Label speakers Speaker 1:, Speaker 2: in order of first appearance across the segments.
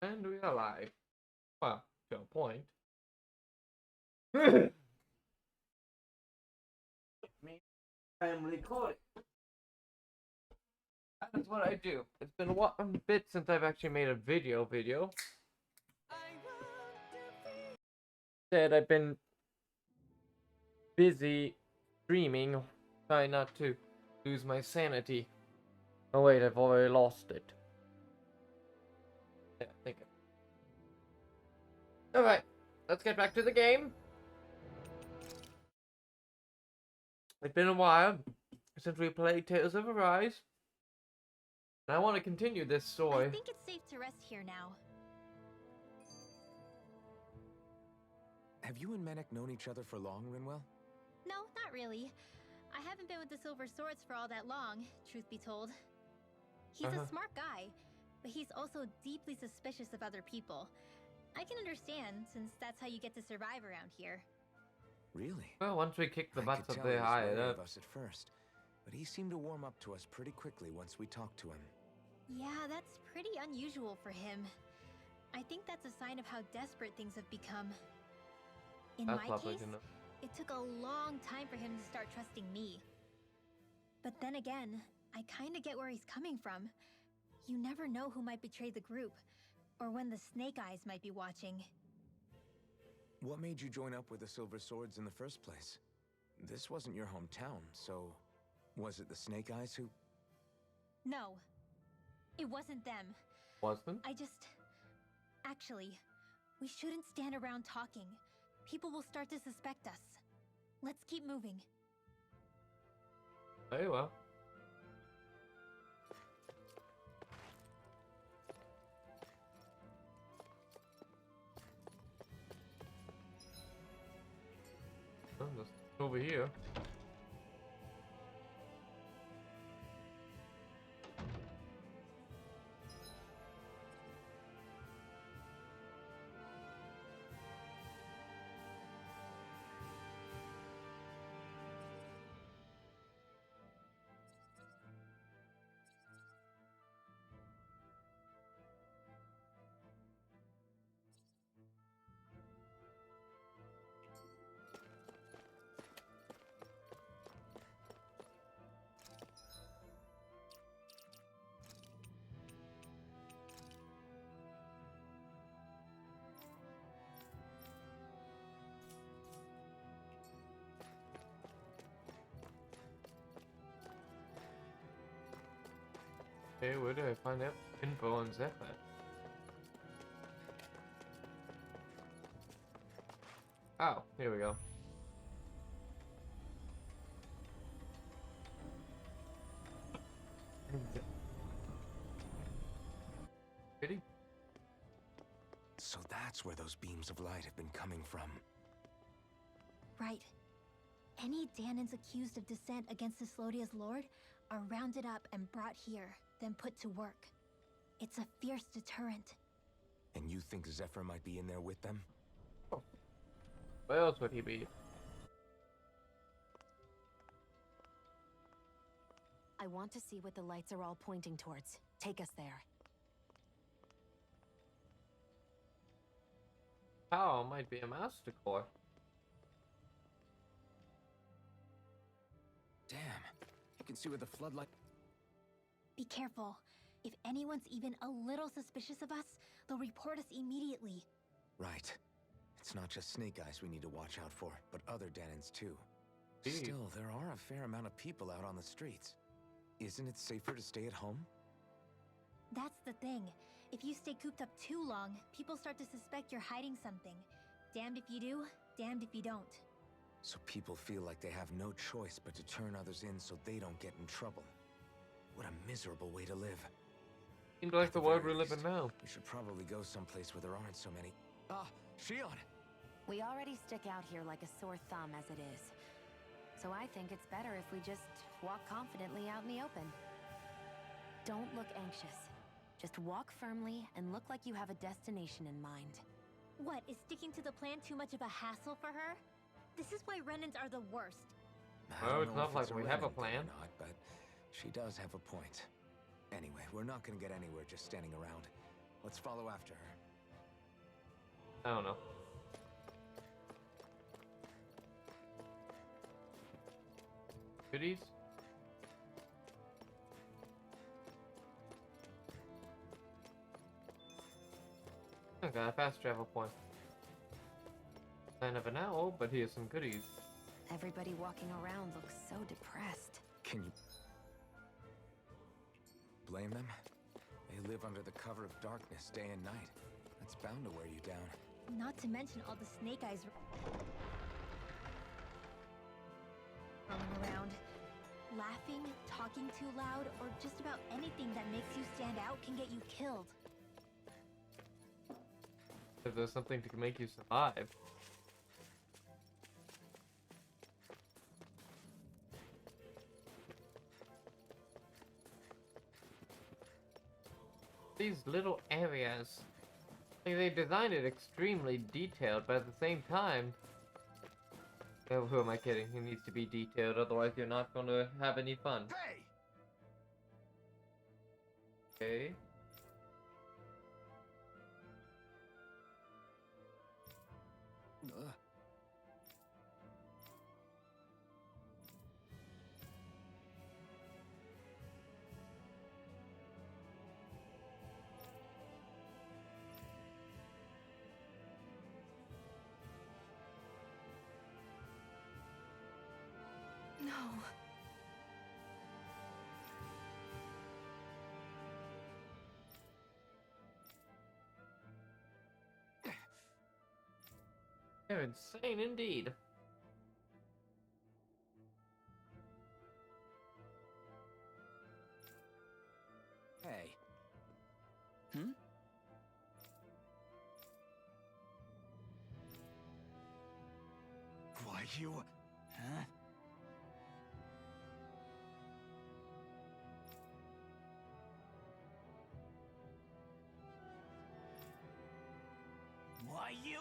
Speaker 1: And we are live. Well, to a point. Me, I am recording. That's what I do. It's been a bit since I've actually made a video. Instead, I've been busy streaming, trying not to lose my sanity. Oh wait, I've already lost it. Yeah, I think. Alright, let's get back to the game. It's been a while since we played Tales of Arise. And I want to continue this story.
Speaker 2: I think it's safe to rest here now.
Speaker 3: Have you and Menek known each other for long, Rinwell?
Speaker 2: No, not really. I haven't been with the Silver Swords for all that long, truth be told. He's a smart guy, but he's also deeply suspicious of other people. I can understand, since that's how you get to survive around here.
Speaker 3: Really?
Speaker 1: Well, once we kick the butts of the
Speaker 3: high
Speaker 1: higher
Speaker 3: of us at first, but he seemed to warm up to us pretty quickly once we talked to him.
Speaker 2: Yeah, that's pretty unusual for him. I think that's a sign of how desperate things have become. In my case, it took a long time for him to start trusting me. But then again, I kinda get where he's coming from. You never know who might betray the group, or when the Snake Eyes might be watching.
Speaker 3: What made you join up with the Silver Swords in the first place? This wasn't your hometown, so was it the Snake Eyes who...
Speaker 2: No, it wasn't them.
Speaker 1: Wasn't?
Speaker 2: Actually, we shouldn't stand around talking. People will start to suspect us. Let's keep moving.
Speaker 1: Very well. Oh, that's over here. Okay, where do I find out info on ZEPHYR? Oh, here we go. Ready?
Speaker 3: So that's where those beams of light have been coming from.
Speaker 2: Right. Any Danans accused of dissent against Cyslodia's lord are rounded up and brought here, then put to work. It's a fierce deterrent.
Speaker 3: And you think ZEPHYR might be in there with them?
Speaker 1: Oh. Where else would he be?
Speaker 4: I want to see what the lights are all pointing towards. Take us there.
Speaker 1: Oh, might be a master core.
Speaker 3: Damn. You can see where the floodlight...
Speaker 2: Be careful. If anyone's even a little suspicious of us, they'll report us immediately.
Speaker 3: Right. It's not just Snake Eyes we need to watch out for, but other Danans too.
Speaker 1: Indeed.
Speaker 3: Still, there are a fair amount of people out on the streets. Isn't it safer to stay at home?
Speaker 2: That's the thing. If you stay cooped up too long, people start to suspect you're hiding something. Damned if you do, damned if you don't.
Speaker 3: So people feel like they have no choice but to turn others in so they don't get in trouble. What a miserable way to live.
Speaker 1: Seems like the world we live in now.
Speaker 3: We should probably go someplace where there aren't so many... Ah, Shion!
Speaker 4: We already stick out here like a sore thumb as it is. So I think it's better if we just walk confidently out in the open. Don't look anxious. Just walk firmly and look like you have a destination in mind.
Speaker 2: What, is sticking to the plan too much of a hassle for her? This is why Renans are the worst.
Speaker 1: Well, it's not like we have a plan.
Speaker 3: Or not, but she does have a point. Anyway, we're not gonna get anywhere just standing around. Let's follow after her.
Speaker 1: I don't know. Goodies? I got a fast travel point. Sign of an owl, but here's some goodies.
Speaker 4: Everybody walking around looks so depressed.
Speaker 3: Can you blame them? They live under the cover of darkness day and night. That's bound to wear you down.
Speaker 2: Not to mention all the snake eyes roaming around. Laughing, talking too loud, or just about anything that makes you stand out can get you killed.
Speaker 1: If there's something to make you survive. These little areas, like, they designed it extremely detailed, but at the same time, oh, who am I kidding? It needs to be detailed, otherwise you're not going to have any fun.
Speaker 3: Hey!
Speaker 1: Okay.
Speaker 4: No.
Speaker 1: They're insane indeed.
Speaker 3: Hey. Why you... Huh? Why you?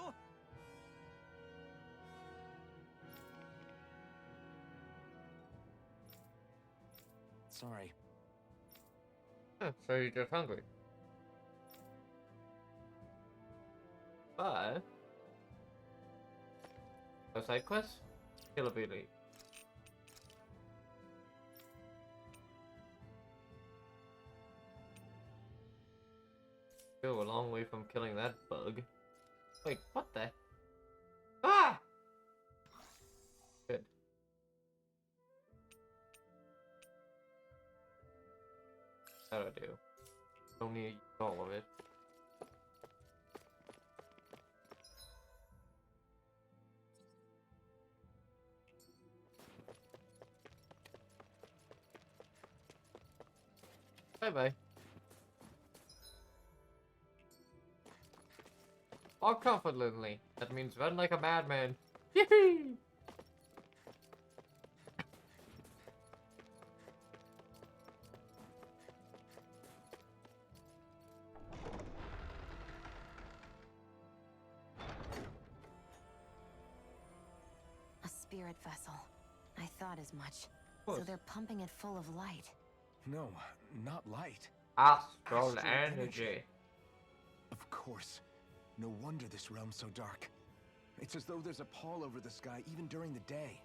Speaker 3: Sorry.
Speaker 1: So you're just hungry. But no side quests? Kill a beauty. Go a long way from killing that bug. Wait, what the? Ah! Good. That'll do. Don't need all of it. Bye-bye. Walk confidently. That means run like a madman. Yee-hee!
Speaker 4: A spirit vessel. I thought as much. So
Speaker 1: course.
Speaker 4: they're pumping it full of light.
Speaker 3: No, not light.
Speaker 1: Astral
Speaker 3: Astral
Speaker 1: energy.
Speaker 3: energy. Of course. No wonder this realm's so dark. It's as though there's a pall over the sky even during the day.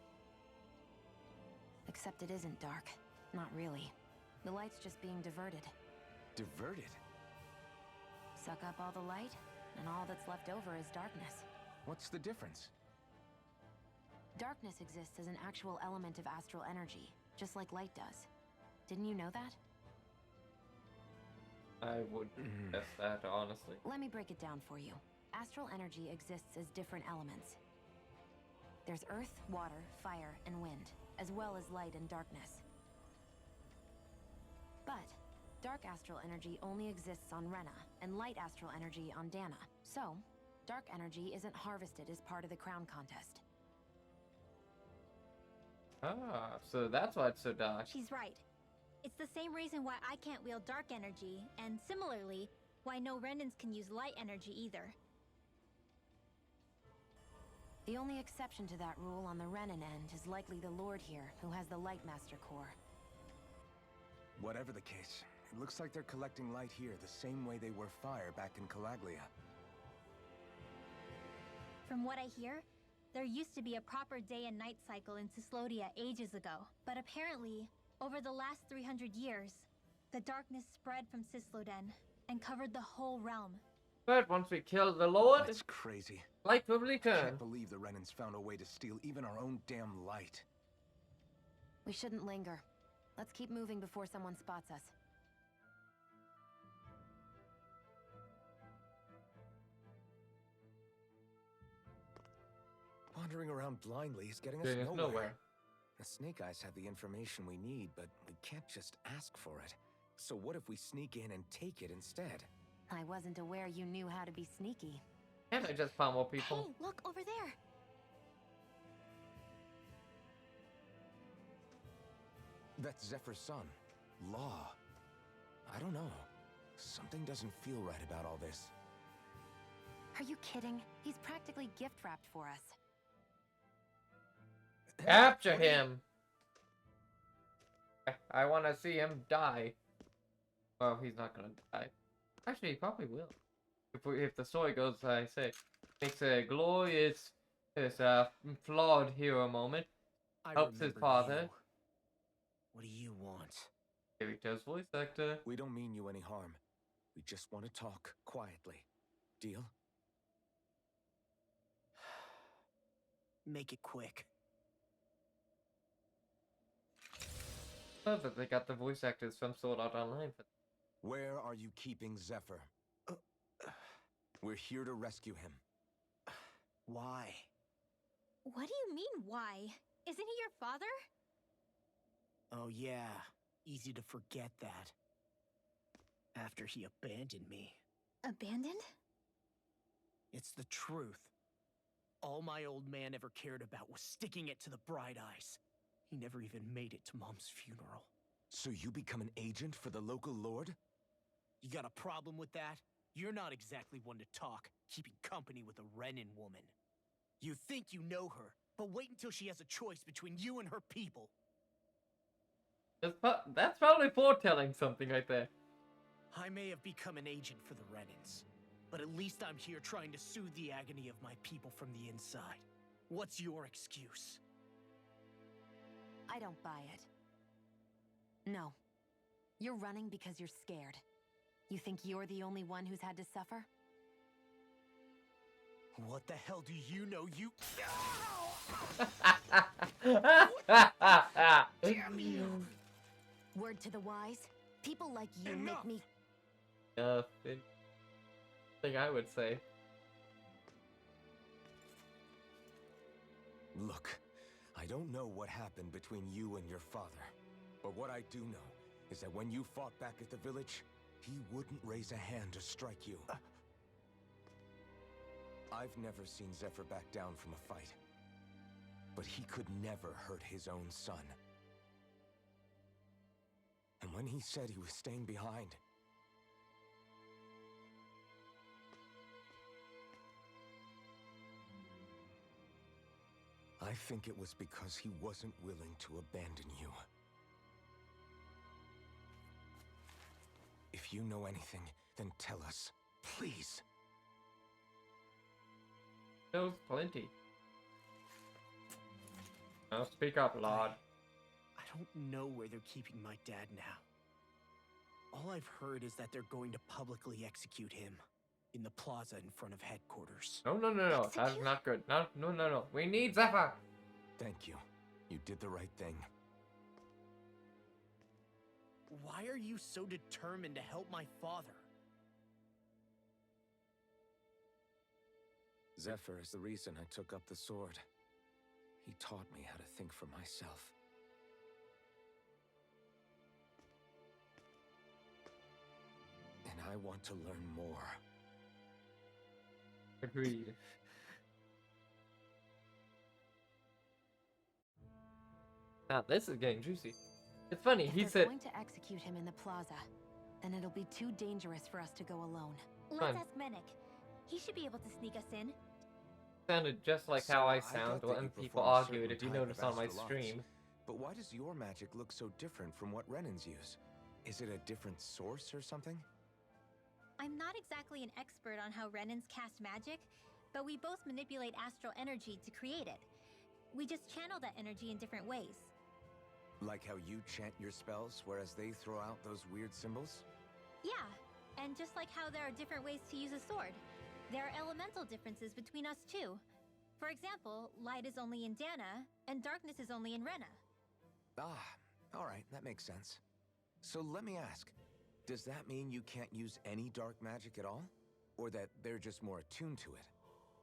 Speaker 4: Except it isn't dark. Not really. The light's just being diverted.
Speaker 3: Diverted?
Speaker 4: Suck up all the light, and all that's left over is darkness.
Speaker 3: What's the difference?
Speaker 4: Darkness exists as an actual element of astral energy, just like light does. Didn't you know that?
Speaker 1: I would guess that, honestly.
Speaker 4: Let me break it down for you. Astral energy exists as different elements. There's earth, water, fire, and wind, as well as light and darkness. But dark astral energy only exists on Rena, and light astral energy on Dana. So, dark energy isn't harvested as part of the crown contest.
Speaker 1: Ah, so that's why it's so dark.
Speaker 2: She's right. It's the same reason why I can't wield dark energy, and similarly, why no Renans can use light energy either.
Speaker 4: The only exception to that rule on the Renan end is likely the Lord here, who has the Light Master core.
Speaker 3: Whatever the case, It looks like they're collecting light here the same way they were fire back in Calaglia.
Speaker 2: From what I hear, there used to be a proper day and night cycle in Cyslodia ages ago. But apparently, over the last 300 years, the darkness spread from Cysloden and covered the whole realm.
Speaker 1: But once we kill the Lord,
Speaker 3: That's crazy.
Speaker 1: light will
Speaker 3: I
Speaker 1: return.
Speaker 3: can't believe the Renans found a way to steal even our own damn light.
Speaker 4: We shouldn't linger. Let's keep moving before someone spots us.
Speaker 3: Wandering around blindly is getting us
Speaker 1: Getting us
Speaker 3: nowhere.
Speaker 1: nowhere.
Speaker 3: The Snake Eyes have the information we need, but we can't just ask for it. So what if we sneak in and take it instead?
Speaker 4: I wasn't aware you knew how to be sneaky.
Speaker 1: Can't I just find more people?
Speaker 2: Hey, look over there!
Speaker 3: That's Zephyr's son, Law. I don't know. Something doesn't feel right about all this.
Speaker 4: Are you kidding? He's practically gift wrapped for us.
Speaker 1: Capture him! I want to see him die. Well, he's not gonna die. Actually, he probably will. If the story goes, I say, makes a glorious, flawed hero moment. Helps his father.
Speaker 5: What do you want?
Speaker 1: Kirito's voice actor.
Speaker 3: We don't mean you any harm. We just want to talk quietly. Deal?
Speaker 5: Make it quick.
Speaker 1: Love that they got the voice actors from Sword Art Online.
Speaker 3: Where are you keeping Zephyr? We're here to rescue him.
Speaker 5: Why?
Speaker 2: What do you mean, why? Isn't he your father?
Speaker 5: Oh yeah, easy to forget that. After he abandoned me.
Speaker 2: Abandoned?
Speaker 5: It's the truth. All my old man ever cared about was sticking it to the Bright Eyes. He never even made it to Mom's funeral.
Speaker 3: So you become an agent for the local lord?
Speaker 5: You got a problem with that? You're not exactly one to talk, keeping company with a Renin woman. You think you know her, but wait until she has a choice between you and her people.
Speaker 1: That's probably foretelling something right there.
Speaker 5: I may have become an agent for the Renins, but at least I'm here trying to soothe the agony of my people from the inside. What's your excuse?
Speaker 4: I don't buy it. No. You're running because you're scared. You think you're the only one who's had to suffer?
Speaker 5: What the hell do you know, you— Damn you!
Speaker 4: Word to the wise, people like you make me...
Speaker 1: Thing I would say.
Speaker 3: Look, I don't know what happened between you and your father. But what I do know is that when you fought back at the village, he wouldn't raise a hand to strike you. I've never seen Zephyr back down from a fight. But he could never hurt his own son. And when he said he was staying behind, I think it was because he wasn't willing to abandon you. If you know anything, then tell us, please.
Speaker 1: Knows plenty. Now speak up, Lord.
Speaker 5: I don't know where they're keeping my dad now. All I've heard is that they're going to publicly execute him in the plaza in front of headquarters.
Speaker 1: No. That's
Speaker 2: Execute?
Speaker 1: not good. No. We need Zephyr.
Speaker 3: Thank you. You did the right thing.
Speaker 5: Why are you so determined to help my father?
Speaker 3: Zephyr is the reason I took up the sword. He taught me how to think for myself. And I want to learn more.
Speaker 1: Agreed. Now this is getting juicy. It's funny,
Speaker 4: If
Speaker 1: he
Speaker 4: they're
Speaker 1: said...
Speaker 4: going to execute him in the plaza, then it'll be too dangerous for us to go alone.
Speaker 2: Let's
Speaker 1: Fine.
Speaker 2: ask Menik. He should be able to sneak us in.
Speaker 1: Sounded just like
Speaker 3: So,
Speaker 1: how I
Speaker 3: thought
Speaker 1: sound
Speaker 3: that
Speaker 1: when
Speaker 3: you
Speaker 1: people
Speaker 3: perform a
Speaker 1: argued,
Speaker 3: certain
Speaker 1: if you
Speaker 3: type of
Speaker 1: notice on my
Speaker 3: astrology.
Speaker 1: stream.
Speaker 3: But why does your magic look so different from what Renins use? Is it a different source or something?
Speaker 2: I'm not exactly an expert on how Renans cast magic, but we both manipulate astral energy to create it. We just channel that energy in different ways.
Speaker 3: Like how you chant your spells, whereas they throw out those weird symbols?
Speaker 2: Yeah, and just like how there are different ways to use a sword, there are elemental differences between us too. For example, light is only in Dana, and darkness is only in Rena.
Speaker 3: Ah, alright, that makes sense. So let me ask, does that mean you can't use any dark magic at all? Or that they're just more attuned to it?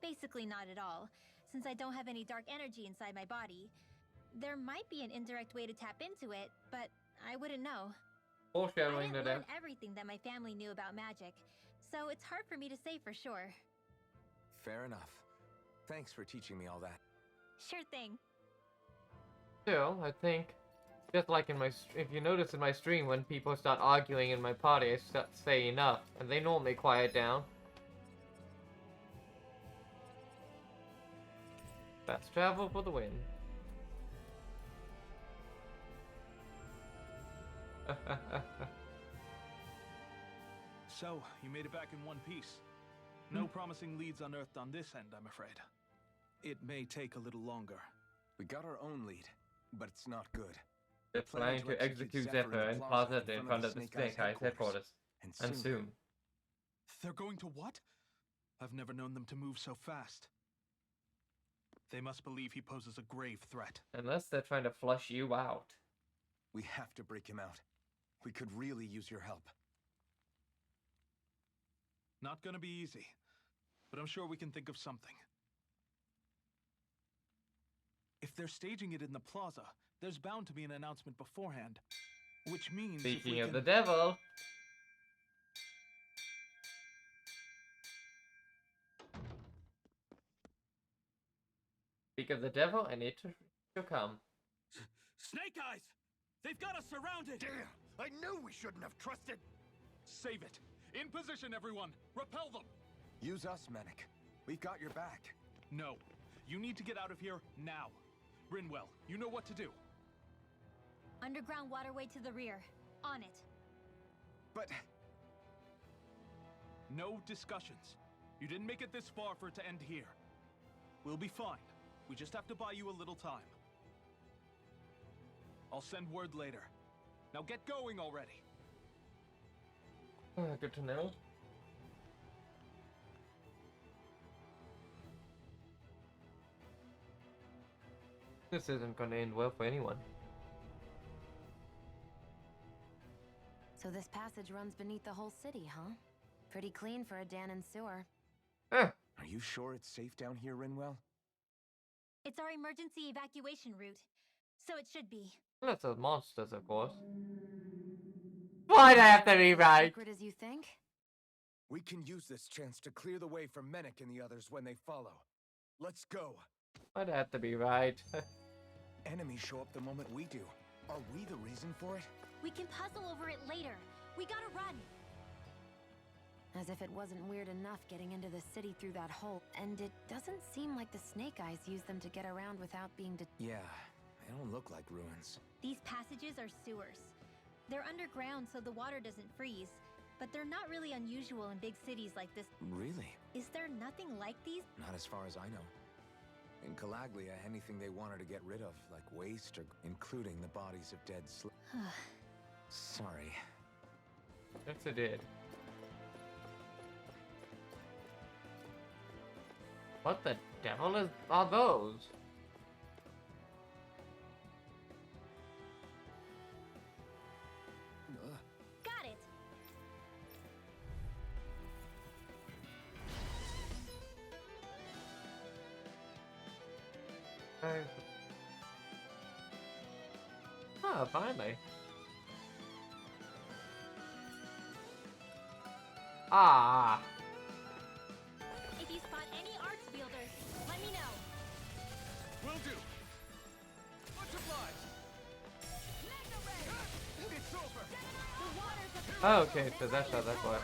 Speaker 2: Basically not at all, since I don't have any dark energy inside my body. There might be an indirect way to tap into it, but I wouldn't know. I
Speaker 1: Foreshadowing
Speaker 2: didn't
Speaker 1: to
Speaker 2: learn
Speaker 1: death.
Speaker 2: everything that my family knew about magic, so it's hard for me to say for sure.
Speaker 3: Fair enough. Thanks for teaching me all that.
Speaker 2: Sure thing.
Speaker 1: Still, I think, just like in my, if you notice in my stream, when people start arguing in my party, I start to say enough, and they normally quiet down. Fast travel for the win.
Speaker 6: So, you made it back in one piece. No promising leads unearthed on this end, I'm afraid. It may take a little longer.
Speaker 3: We got our own lead, but it's not good.
Speaker 1: They're planning to execute ZEPHYR in Plaza in front of the Snake Eyes headquarters. And soon.
Speaker 6: They're going to what? I've never known them to move so fast. They must believe he poses a grave threat.
Speaker 1: Unless they're trying to flush you out.
Speaker 3: We have to break him out. We could really use your help.
Speaker 6: Not gonna be easy, but I'm sure we can think of something. If they're staging it in the plaza, there's bound to be an announcement beforehand. Which means if
Speaker 1: Speaking
Speaker 6: we
Speaker 1: of
Speaker 6: can...
Speaker 1: the devil. Speak of the devil, and it shall come.
Speaker 6: Snake Eyes! They've got us surrounded!
Speaker 7: Damn! I knew we shouldn't have trusted!
Speaker 6: Save it! In position, everyone! Repel them!
Speaker 3: Use us, Manic. We've got your back.
Speaker 6: No. You need to get out of here now. Rinwell, you know what to do.
Speaker 2: Underground waterway to the rear. On it.
Speaker 3: But...
Speaker 6: No discussions. You didn't make it this far for it to end here. We'll be fine. We just have to buy you a little time. I'll send word later. Now get going already.
Speaker 1: Good to know. This isn't going to end well for anyone.
Speaker 4: So this passage runs beneath the whole city, huh? Pretty clean for a Danon sewer.
Speaker 1: Huh.
Speaker 3: Are you sure it's safe down here, Rinwell?
Speaker 2: It's our emergency evacuation route, so it should be.
Speaker 1: Lots of monsters, of course. Why'd I have to be right?
Speaker 4: Secret as you think?
Speaker 3: We can use this chance to clear the way for Menek and the others when they follow. Let's go.
Speaker 1: Why'd I have to be right?
Speaker 3: Enemies show up the moment we do. Are we the reason for it?
Speaker 2: We can puzzle over it later. We gotta run.
Speaker 4: As if it wasn't weird enough getting into the city through that hole. And it doesn't seem like the Snake Eyes use them to get around without being
Speaker 3: Yeah, they don't look like ruins.
Speaker 2: These passages are sewers. They're underground so the water doesn't freeze, but they're not really unusual in big cities like this.
Speaker 3: Really?
Speaker 2: Is there nothing like these?
Speaker 3: Not as far as I know. In Calaglia, anything they wanted to get rid of, like waste, or including the bodies of dead Sorry.
Speaker 1: Yes, it did. What the devil are those?
Speaker 2: Got it.
Speaker 1: Ah, finally. Ah.
Speaker 2: If you spot any arts wielders, let me know.
Speaker 7: Will do! Much obliged! It's over!
Speaker 2: The waters of
Speaker 1: Oh, okay, so that's how that works.
Speaker 2: water.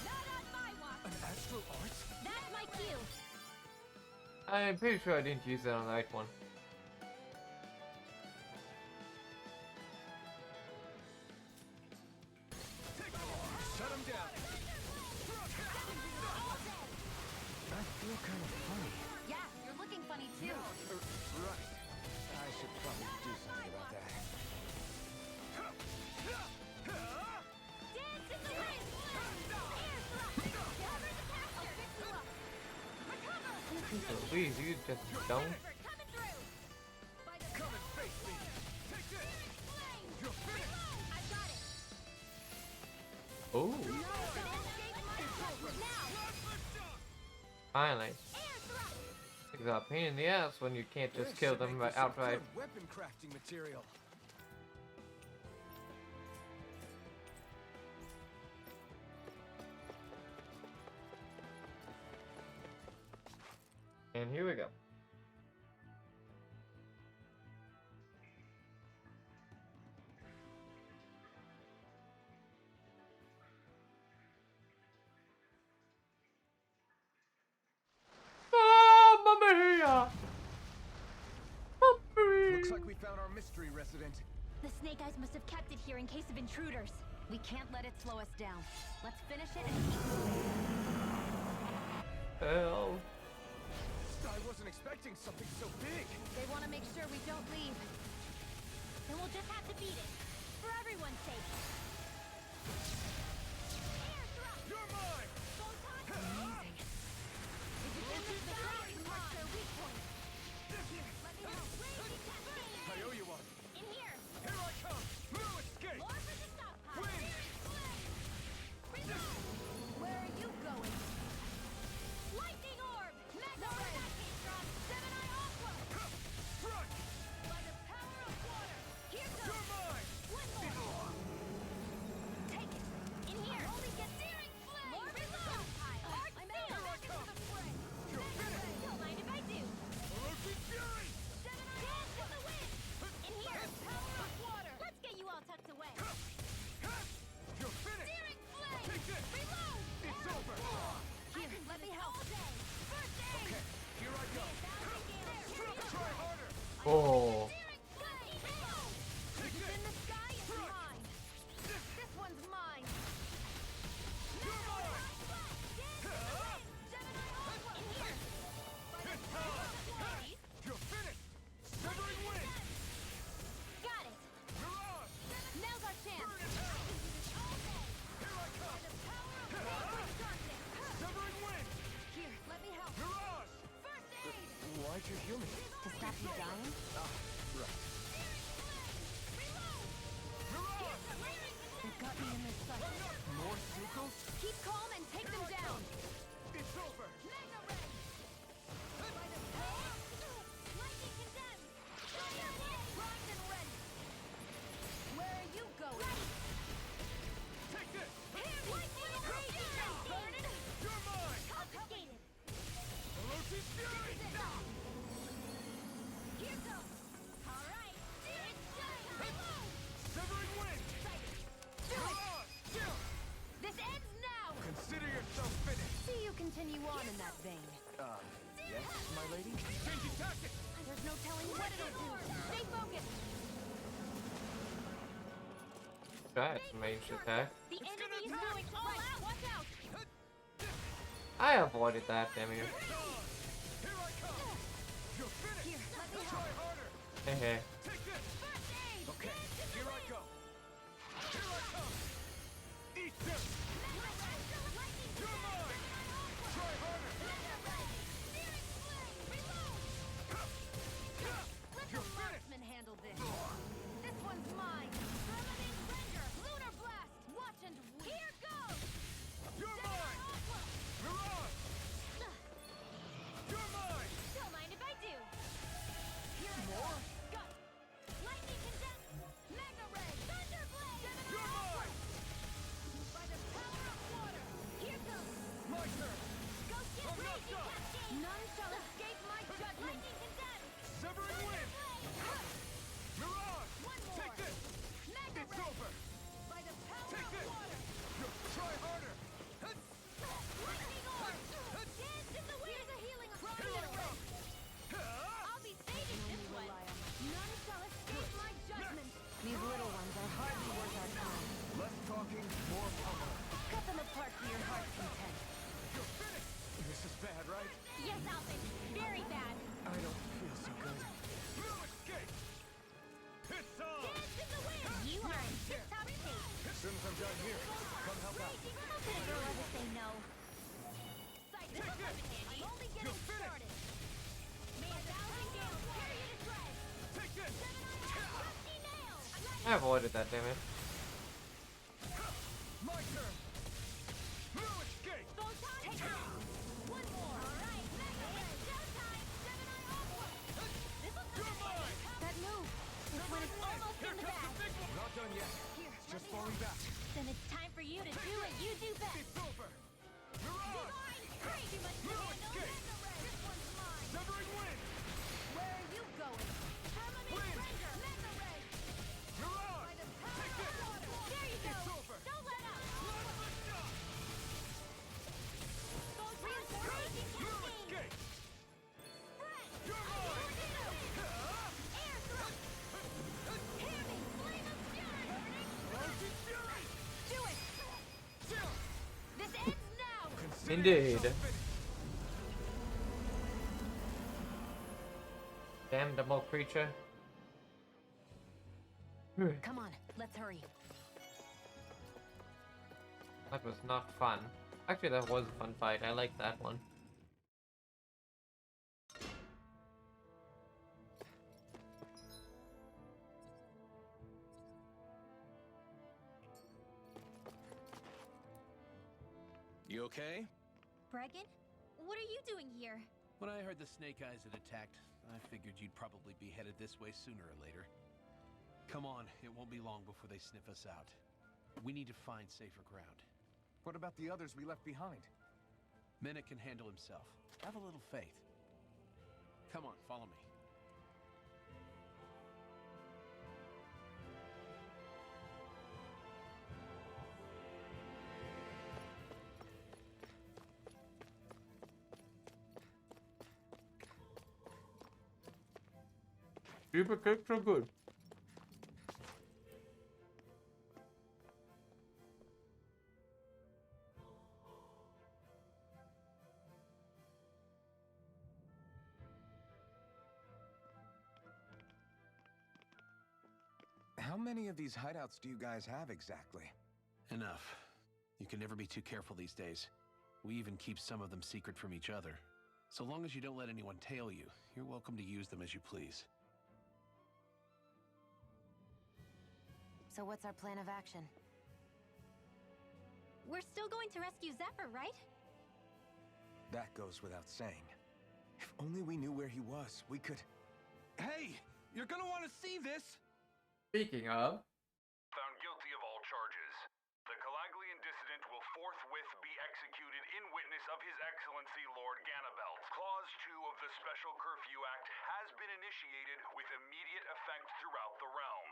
Speaker 2: Not on my watch.
Speaker 3: An astral art?
Speaker 2: That's my cue.
Speaker 1: I'm pretty sure I didn't use that on the right one. Please, you just don't.
Speaker 2: Coming through. By the
Speaker 7: Come and face me. Take this. You're finished.
Speaker 2: I've got it.
Speaker 1: Oh, finally. It's a pain in the ass when you can't just
Speaker 3: This
Speaker 1: kill
Speaker 3: should
Speaker 1: them
Speaker 3: make for some
Speaker 1: outright.
Speaker 3: good weapon crafting material.
Speaker 1: And here we go. Ah, Mamma Mia!
Speaker 3: Looks like we found our mystery resident.
Speaker 2: The Snake Eyes must have kept it here in case of intruders.
Speaker 4: We can't let it slow us down. Let's finish it and keep moving.
Speaker 1: Hell.
Speaker 3: I wasn't expecting something so big.
Speaker 2: They want to make sure we don't leave. Then we'll just have to beat it. For everyone's sake.
Speaker 7: You're mine.
Speaker 4: Amazing.
Speaker 7: I owe you one.
Speaker 2: In here.
Speaker 7: Here I come. No escape.
Speaker 2: More for the stockpile.
Speaker 7: Win.
Speaker 2: Where are you going? Lightning orb! Mega Ray! Seven-Eye Aqua!
Speaker 7: Front.
Speaker 2: By the power of water! Here goes!
Speaker 7: You're mine.
Speaker 2: One more! Take it! In here! Only get Searing Flame! More for the stockpile! I'm out! Back into the fray!
Speaker 7: You're finished.
Speaker 2: Don't mind if I do!
Speaker 7: Ferocious Fury.
Speaker 2: Seven-Eye Dance with the wind! In here! Power of water! Let's get you all tucked away!
Speaker 7: You're finished.
Speaker 2: Searing Flame!
Speaker 7: Take this.
Speaker 2: Reload!
Speaker 7: It's over.
Speaker 2: Here, let me help! First aid!
Speaker 7: Okay, here I go. Try harder.
Speaker 1: Oh.
Speaker 2: This is in the sky is mine. This one's mine.
Speaker 7: You're mine.
Speaker 2: In here.
Speaker 7: It's time. You're finished. Severing wind.
Speaker 2: Got it.
Speaker 7: Mirage.
Speaker 2: Now's our chance.
Speaker 7: Burn in hell. Here I come. Severing wind.
Speaker 2: Here, let me help.
Speaker 7: Mirage.
Speaker 2: First aid.
Speaker 3: Why'd you heal me?
Speaker 4: To stop you dying?
Speaker 3: Right.
Speaker 7: Mirage.
Speaker 4: They've got me in their sight.
Speaker 3: More Zuko?
Speaker 2: Keep calm and take them down.
Speaker 7: It's over.
Speaker 2: Mega Ray. By the power. Lightning condemned. Primed and ready. Where are you going?
Speaker 7: Take this.
Speaker 2: Here, lightning raging. Burning.
Speaker 7: You're mine.
Speaker 2: Confiscated.
Speaker 7: Ferocious Fury.
Speaker 2: Here goes. All right. It's done. Reload.
Speaker 7: Severing wind. Mirage.
Speaker 2: This ends now.
Speaker 3: Consider yourself finished.
Speaker 4: See you continue on in that vein.
Speaker 3: Yes, my lady?
Speaker 7: Changing tactics.
Speaker 2: There's no telling what it'll do. Stay focused.
Speaker 1: That's ranged attack.
Speaker 2: The enemy is going all out. Watch out.
Speaker 1: I avoided that, damn you.
Speaker 7: Here I come. You're finished.
Speaker 2: Here, let me
Speaker 7: Try
Speaker 2: help.
Speaker 7: harder.
Speaker 1: Hehe.
Speaker 7: Take this.
Speaker 2: First aid.
Speaker 3: Okay,
Speaker 7: Here I go. Here I come. Eat this. You're mine. Try harder.
Speaker 2: Let the
Speaker 7: You're finished.
Speaker 2: marksman handle this. This one's mine. Permanent render. Lunar blast. Watch and weep. Here goes.
Speaker 7: You're mine. Mirage. You're mine.
Speaker 2: Don't mind if I do. Here I go. Go. Lightning condemned. Mega ray.
Speaker 1: I avoided that, damn it.
Speaker 7: My turn. No escape.
Speaker 2: One more. All right, Mega Ray. Showtime. Gemini onward. This'll
Speaker 7: You're mine.
Speaker 2: That move. This one is almost
Speaker 7: Here
Speaker 2: in the
Speaker 7: comes
Speaker 2: bag.
Speaker 7: the big one.
Speaker 3: Not done yet.
Speaker 2: Here,
Speaker 3: It's
Speaker 2: let
Speaker 3: just
Speaker 2: me
Speaker 3: falling
Speaker 2: help.
Speaker 3: back.
Speaker 2: Then it's time for you to do what you do best.
Speaker 7: It's over. Mirage.
Speaker 2: Hurry, too much to
Speaker 7: No
Speaker 2: handle.
Speaker 7: escape.
Speaker 2: Mega Ray. This one's mine.
Speaker 7: Severing wind.
Speaker 2: Where are you going? Permanent
Speaker 7: Wind.
Speaker 2: Ranger. Mega Ray.
Speaker 7: Mirage.
Speaker 2: By the power of water. There you go.
Speaker 7: It's over.
Speaker 2: Don't let up.
Speaker 7: Last the shot.
Speaker 2: Goes reinforcing
Speaker 7: No
Speaker 2: cascade.
Speaker 7: escape.
Speaker 2: Spread.
Speaker 7: You're mine.
Speaker 2: Air thrust. Hear me. Flame of fury.
Speaker 7: Mountain fury.
Speaker 2: Do it.
Speaker 7: Chill.
Speaker 2: This ends now.
Speaker 7: Consider
Speaker 1: Indeed.
Speaker 7: yourself finished.
Speaker 1: Damnable creature.
Speaker 4: Come on, let's hurry.
Speaker 1: That was not fun. Actually, that was a fun fight. I like that one.
Speaker 8: You okay?
Speaker 2: Bregan, what are you doing here?
Speaker 8: When I heard the Snake Eyes had attacked, I figured you'd probably be headed this way sooner or later. Come on, it won't be long before they sniff us out. We need to find safer ground.
Speaker 3: What about the others we left behind?
Speaker 8: Minute can handle himself. Have a little faith. Come on, follow me.
Speaker 1: Super kicks are good.
Speaker 3: How many of these hideouts do you guys have exactly?
Speaker 8: Enough. You can never be too careful these days. We even keep some of them secret from each other. So long as you don't let anyone tail you, you're welcome to use them as you please.
Speaker 4: So what's our plan of action?
Speaker 2: We're still going to rescue ZEPHYR, right?
Speaker 3: That goes without saying. If only we knew where he was, we could...
Speaker 6: Hey! You're gonna want to see this!
Speaker 1: Speaking of,
Speaker 9: Found guilty of all charges. The Calaglian dissident will forthwith be executed in witness of His Excellency Lord Ganabelt. Clause 2 of the Special Curfew Act has been initiated with immediate effect throughout the realm.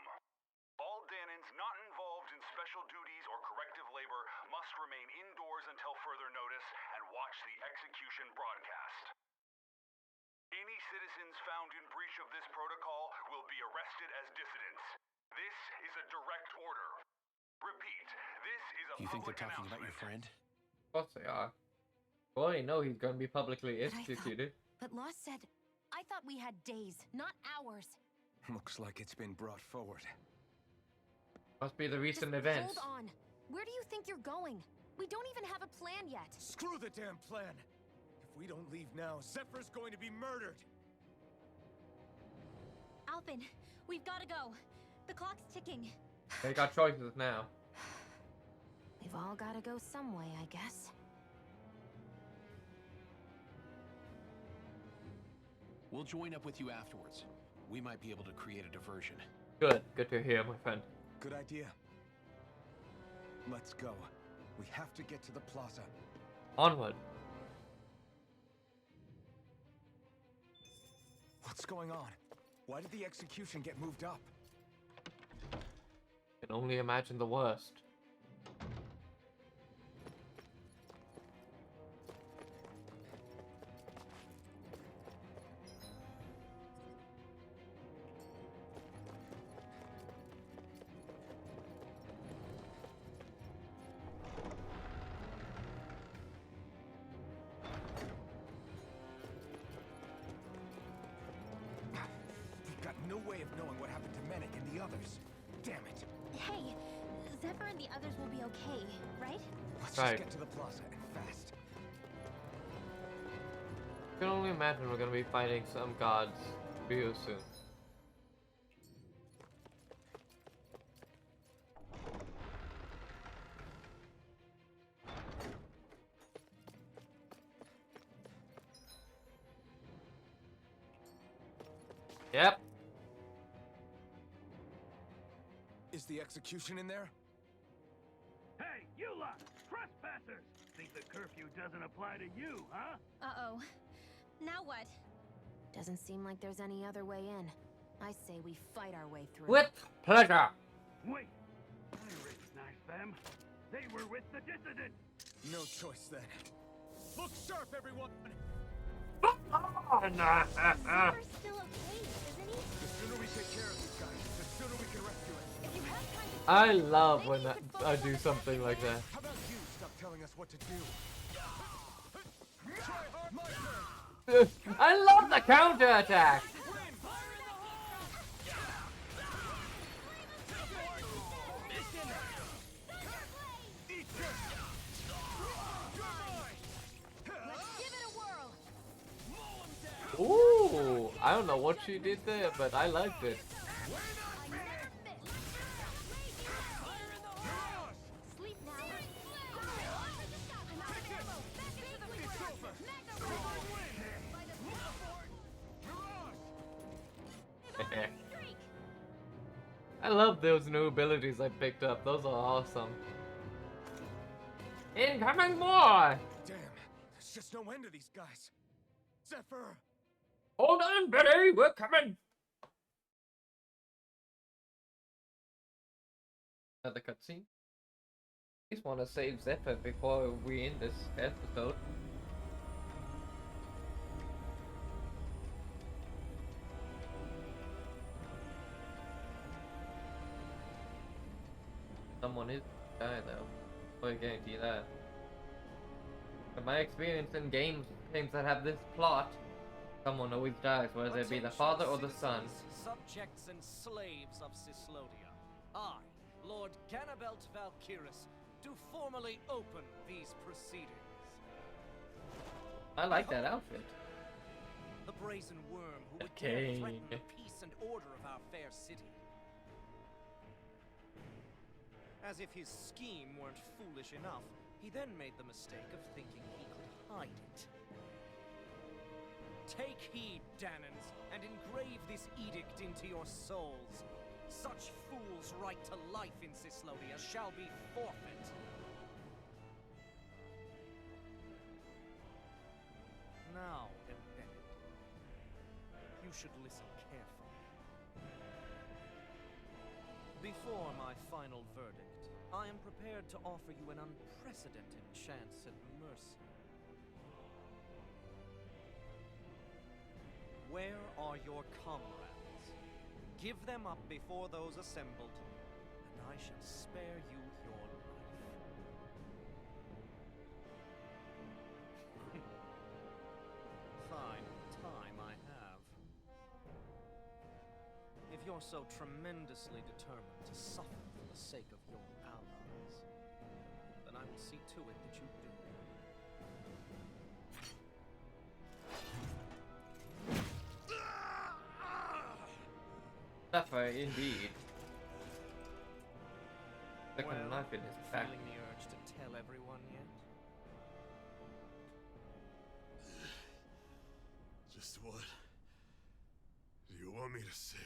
Speaker 9: All Danans not involved in special duties or corrective labor must remain indoors until further notice and watch the execution broadcast. Any citizens found in breach of this protocol will be arrested as dissidents. This is a direct order. Repeat, this is a
Speaker 8: You think they're
Speaker 9: public
Speaker 8: talking about your
Speaker 9: announcement.
Speaker 8: friend?
Speaker 1: of course they are. Well, they know he's gonna be publicly
Speaker 4: But I thought-
Speaker 1: executed.
Speaker 4: But Lost said, I thought we had days, not hours.
Speaker 3: Looks like it's been brought forward.
Speaker 1: Must be the recent
Speaker 4: Just
Speaker 1: events.
Speaker 4: hold on. Where do you think you're going? We don't even have a plan yet.
Speaker 3: Screw the damn plan! If we don't leave now, Zephyr's going to be murdered!
Speaker 2: Alpin, we've got to go. The clock's ticking.
Speaker 1: They got choices now.
Speaker 4: We've all got to go some way, I guess.
Speaker 8: We'll join up with you afterwards. We might be able to create a diversion.
Speaker 1: Good. Good to hear, my friend.
Speaker 3: Good idea. Let's go. We have to get to the plaza.
Speaker 1: Onward.
Speaker 3: What's going on? Why did the execution get moved up?
Speaker 1: Can only imagine the worst.
Speaker 3: We've got no way of knowing what happened to Menek and the others. Damn it.
Speaker 2: Hey, ZEPHYR and the others will be okay, right?
Speaker 3: Let's
Speaker 1: Right.
Speaker 3: just get to the plaza and fast.
Speaker 1: Can only imagine we're gonna be fighting some gods real soon. Yep.
Speaker 3: Is the execution in there?
Speaker 7: Hey, you lot! Trespassers! Think the curfew doesn't apply to you, huh?
Speaker 2: Uh-oh. Now what?
Speaker 4: Doesn't seem like there's any other way in. I say we fight our way through.
Speaker 1: With pleasure.
Speaker 7: Wait! I recognize them. They were with the dissident!
Speaker 3: No choice then. Look sharp, everyone!
Speaker 2: Zephyr still okay, isn't he?
Speaker 3: The sooner we take care of these guys, the sooner we can rescue it.
Speaker 2: If you have time to
Speaker 1: I
Speaker 2: think,
Speaker 1: love
Speaker 2: maybe
Speaker 1: when
Speaker 2: you
Speaker 1: I
Speaker 2: could focus
Speaker 1: do
Speaker 2: on
Speaker 1: something like that.
Speaker 3: How about you stop telling us what to do? Try hard, my turn!
Speaker 1: I love the counterattack.
Speaker 2: Let's give it a whirl.
Speaker 1: Ooh, I don't know what she did there, but I liked it.
Speaker 2: Sleep now.
Speaker 1: I love those new abilities I picked up. Those are awesome. Incoming more!
Speaker 3: Damn, there's just no end to these guys. Zephyr!
Speaker 1: Hold on, Betty, we're coming! Another cutscene. Just want to save ZEPHYR before we end this episode. Someone is dying though. I guarantee that. In my experience in games that have this plot, someone always dies, whether it be the father or the son.
Speaker 10: Subjects and slaves of Cyslodia. I, Lord Ganabelt Valkyrus, do formally open these proceedings.
Speaker 1: I like that outfit.
Speaker 10: The brazen worm who
Speaker 1: The
Speaker 10: would dare
Speaker 1: king.
Speaker 10: threaten the peace and order of our fair city. As if his scheme weren't foolish enough, he then made the mistake of thinking he could hide it. Take heed, Danans, and engrave this edict into your souls. Such fools' right to life in Cyslodia shall be forfeit. Now, embedded, you should listen carefully. Before my final verdict, I am prepared to offer you an unprecedented chance at mercy. Where are your comrades? Give them up before those assembled, and I shall spare you your life. Fine time I have. If you're so tremendously determined to suffer for the sake of your allies, then I will see to it that you do.
Speaker 1: ZEPHYR, indeed. Second
Speaker 10: Well,
Speaker 1: knife in his back.
Speaker 10: feeling the urge to tell everyone yet?
Speaker 11: Just what do you want me to say?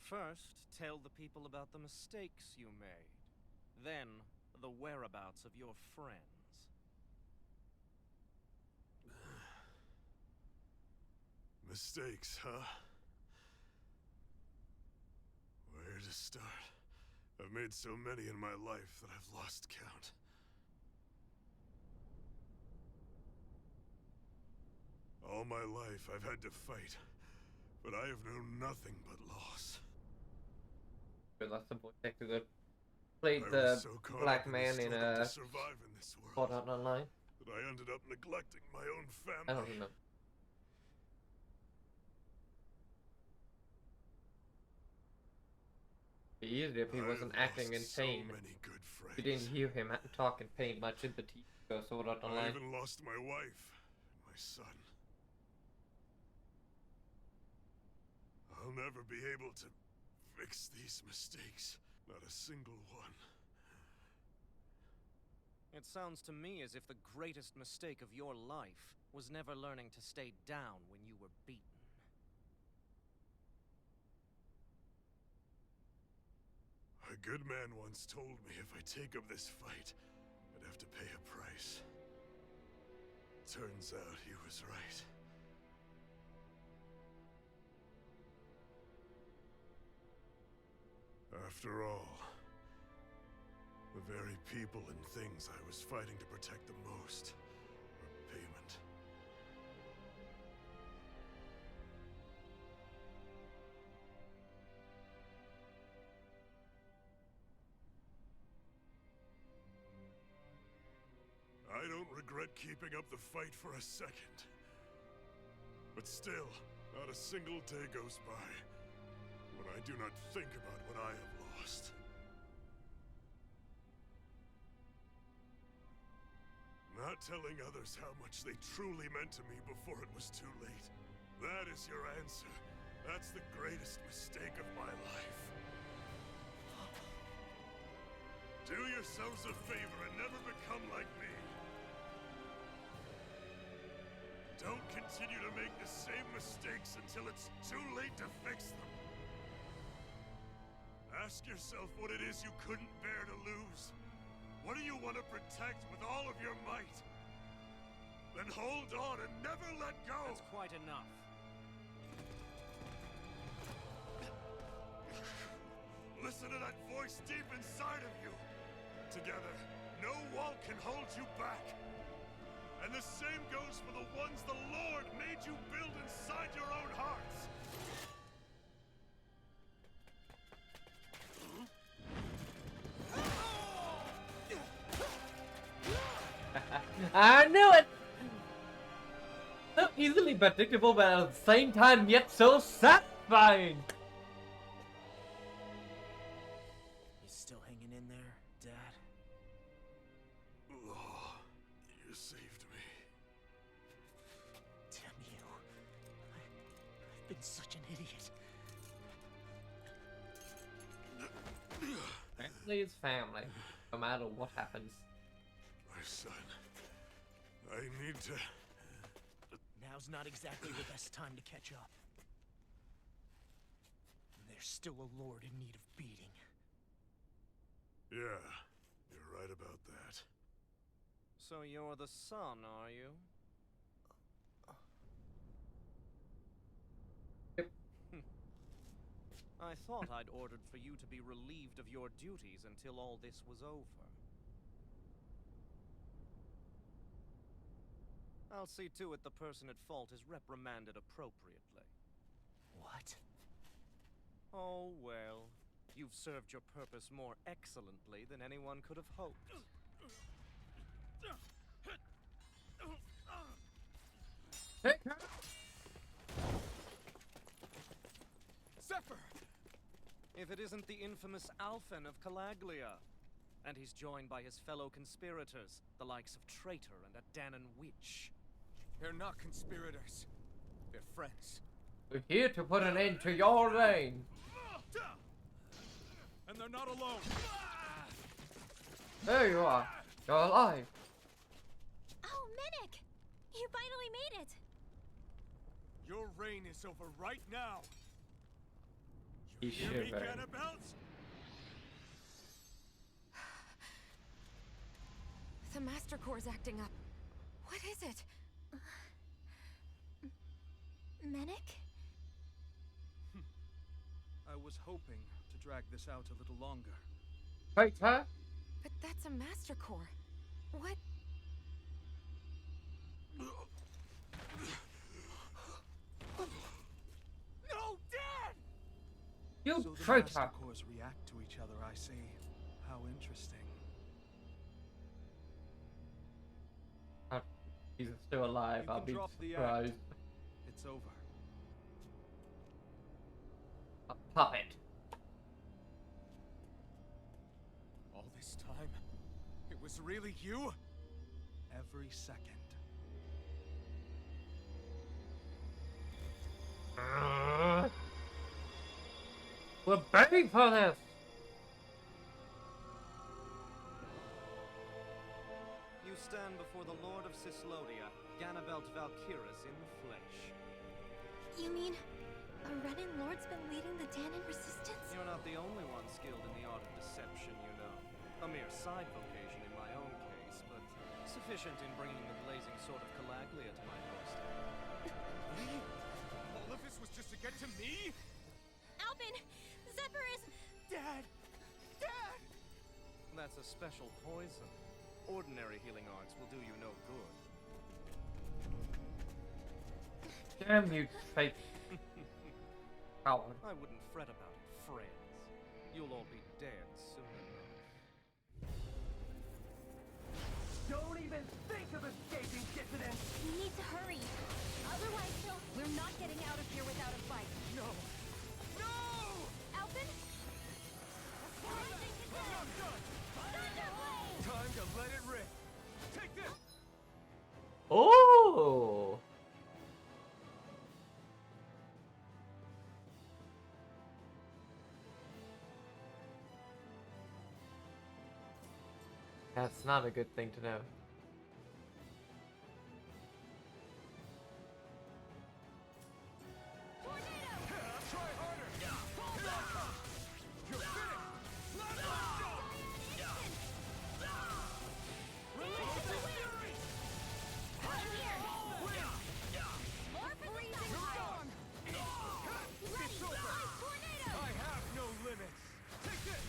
Speaker 10: First, tell the people about the mistakes you made. Then, the whereabouts of your friends.
Speaker 11: Mistakes, huh? Where to start? I've made so many in my life that I've lost count. All my life I've had to fight, but I have known nothing but loss.
Speaker 1: Good, that's the voice actor that played
Speaker 11: I
Speaker 1: the
Speaker 11: was so caught
Speaker 1: black
Speaker 11: up in
Speaker 1: man
Speaker 11: the
Speaker 1: in
Speaker 11: struggle
Speaker 1: a
Speaker 11: to survive in this
Speaker 1: Sword
Speaker 11: world
Speaker 1: Art Online.
Speaker 11: that I ended up neglecting my own family.
Speaker 1: I don't remember. It'd be easier if he wasn't
Speaker 11: I've
Speaker 1: acting in
Speaker 11: lost so
Speaker 1: pain.
Speaker 11: many good friends.
Speaker 1: You didn't hear him talk in pain much in the TV show Sword Art
Speaker 11: I
Speaker 1: Online.
Speaker 11: even lost my wife and my son. I'll never be able to fix these mistakes. Not a single one.
Speaker 10: It sounds to me as if the greatest mistake of your life was never learning to stay down when you were beaten.
Speaker 11: A good man once told me if I take up this fight, I'd have to pay a price. Turns out he was right. After all, the very people and things I was fighting to protect the most were payment. I don't regret keeping up the fight for a second. But still, not a single day goes by when I do not think about what I have lost. Not telling others how much they truly meant to me before it was too late. That is your answer. That's the greatest mistake of my life. Do yourselves a favor and never become like me. Don't continue to make the same mistakes until it's too late to fix them. Ask yourself what it is you couldn't bear to lose. What do you want to protect with all of your might? Then hold on and never let go!
Speaker 10: That's quite enough.
Speaker 11: Listen to that voice deep inside of you! Together, no wall can hold you back! And the same goes for the ones the Lord made you build inside your own hearts!
Speaker 1: I knew it! So easily predictable, but at the same time, yet so satisfying!
Speaker 5: You still hanging in there, Dad?
Speaker 11: Oh, you saved me.
Speaker 5: Damn you. I've been such an idiot.
Speaker 1: Family is family, no matter what happens.
Speaker 11: My son, I need to...
Speaker 5: Now's not exactly the best time to catch up. There's still a lord in need of beating.
Speaker 11: Yeah, you're right about that.
Speaker 10: So you're the son, are you?
Speaker 1: Yep.
Speaker 10: I thought I'd ordered for you to be relieved of your duties until all this was over. I'll see to it the person at fault is reprimanded appropriately.
Speaker 5: What?
Speaker 10: Oh, well. You've served your purpose more excellently than anyone could have hoped.
Speaker 1: Take her!
Speaker 10: ZEPHYR! If it isn't the infamous Alphen of Calaglia. And he's joined by his fellow conspirators, the likes of Traitor and a Danon Witch.
Speaker 12: They're not conspirators. They're friends.
Speaker 1: We're here to put an end to your reign.
Speaker 12: And they're not alone.
Speaker 1: There you are. You're alive.
Speaker 2: Oh, Medic! You finally made it!
Speaker 12: Your reign is over right now.
Speaker 1: He's
Speaker 12: Hear me,
Speaker 1: shivering.
Speaker 12: Cannibals?
Speaker 4: The Master Core's acting up. What is it?
Speaker 2: Medic?
Speaker 6: I was hoping to drag this out a little longer.
Speaker 1: Wait, huh?
Speaker 4: But that's a Master Core. What?
Speaker 5: No, Dad!
Speaker 1: You
Speaker 6: So the
Speaker 1: traitor!
Speaker 6: Master Cores react to each other, I see. How interesting.
Speaker 1: He's still alive.
Speaker 6: You
Speaker 1: I'll
Speaker 6: can
Speaker 1: be
Speaker 6: drop the
Speaker 1: surprised.
Speaker 6: It's over.
Speaker 1: A puppet.
Speaker 12: All this time, it was really you?
Speaker 6: Every second.
Speaker 1: We're begging for this.
Speaker 10: You stand before the Lord of Cyslodia, Ganabelt Valkyrus in the flesh.
Speaker 2: You mean a Renin Lord's been leading the Danon resistance?
Speaker 10: You're not the only one skilled in the art of deception, you know. A mere side vocation in my own case, but sufficient in bringing the blazing sword of Calaglia to my doorstep.
Speaker 11: All of this was just to get to me?
Speaker 2: Alvin! ZEPHYR is...
Speaker 5: Dad! Dad!
Speaker 10: That's a special poison. Ordinary healing arts will do you no good.
Speaker 1: Damn you, fake coward.
Speaker 10: I wouldn't fret about it, friends. You'll all be dead soon enough.
Speaker 7: Don't even think of escaping, dissident!
Speaker 2: We need to hurry. Otherwise, we're not getting out of here without a fight.
Speaker 11: No! No!
Speaker 2: Alvin?
Speaker 11: Time to let it rip! Take this!
Speaker 1: Oh! That's not a good thing to know.
Speaker 11: Try harder! Here I come! You're finished! Let us go! Release the fury! It's over! I have no limits! Take this!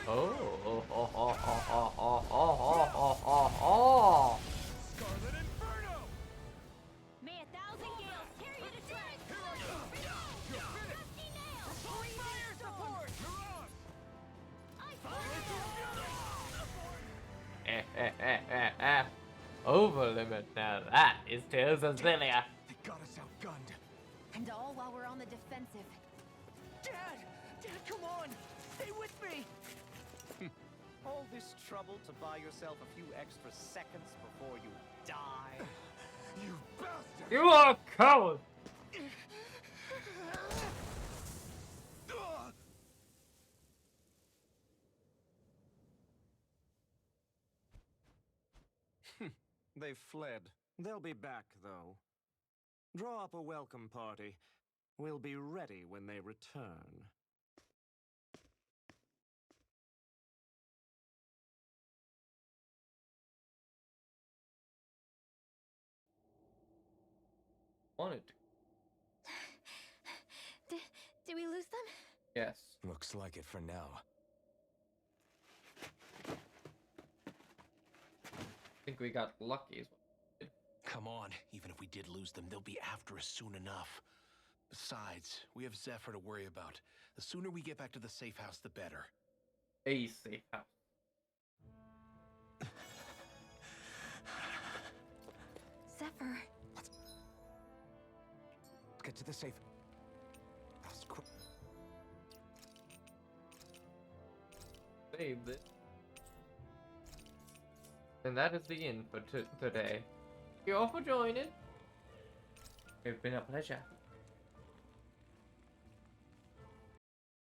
Speaker 1: Oh, oh, oh, oh, oh, oh, oh, oh, oh, oh.
Speaker 11: Scarlet Inferno!
Speaker 2: May 1,000 gales tear you to shreds!
Speaker 11: Here I come! You're finished!
Speaker 2: Rusty nails!
Speaker 11: Fire support! You're on!
Speaker 1: Over limit now. That is Tales of Xillia.
Speaker 3: They got us outgunned.
Speaker 4: And all while we're on the defensive.
Speaker 5: Dad! Dad, come on! Stay with me!
Speaker 10: All this trouble to buy yourself a few extra seconds before you die?
Speaker 3: You bastard!
Speaker 1: You are a coward.
Speaker 10: They've fled. They'll be back, though. Draw up a welcome party. We'll be ready when they return.
Speaker 1: Wanted to.
Speaker 2: Did we lose them?
Speaker 1: Yes.
Speaker 3: Looks like it for now.
Speaker 1: I think we got lucky as well.
Speaker 8: Come on, even if we did lose them, they'll be after us soon enough. Besides, we have ZEPHYR to worry about. The sooner we get back to the safe house, the better.
Speaker 1: A safe house.
Speaker 2: ZEPHYR.
Speaker 3: Let's get to the safe house quick.
Speaker 1: Saved it. And that is the end for today. Thank you all for joining. It's been a pleasure.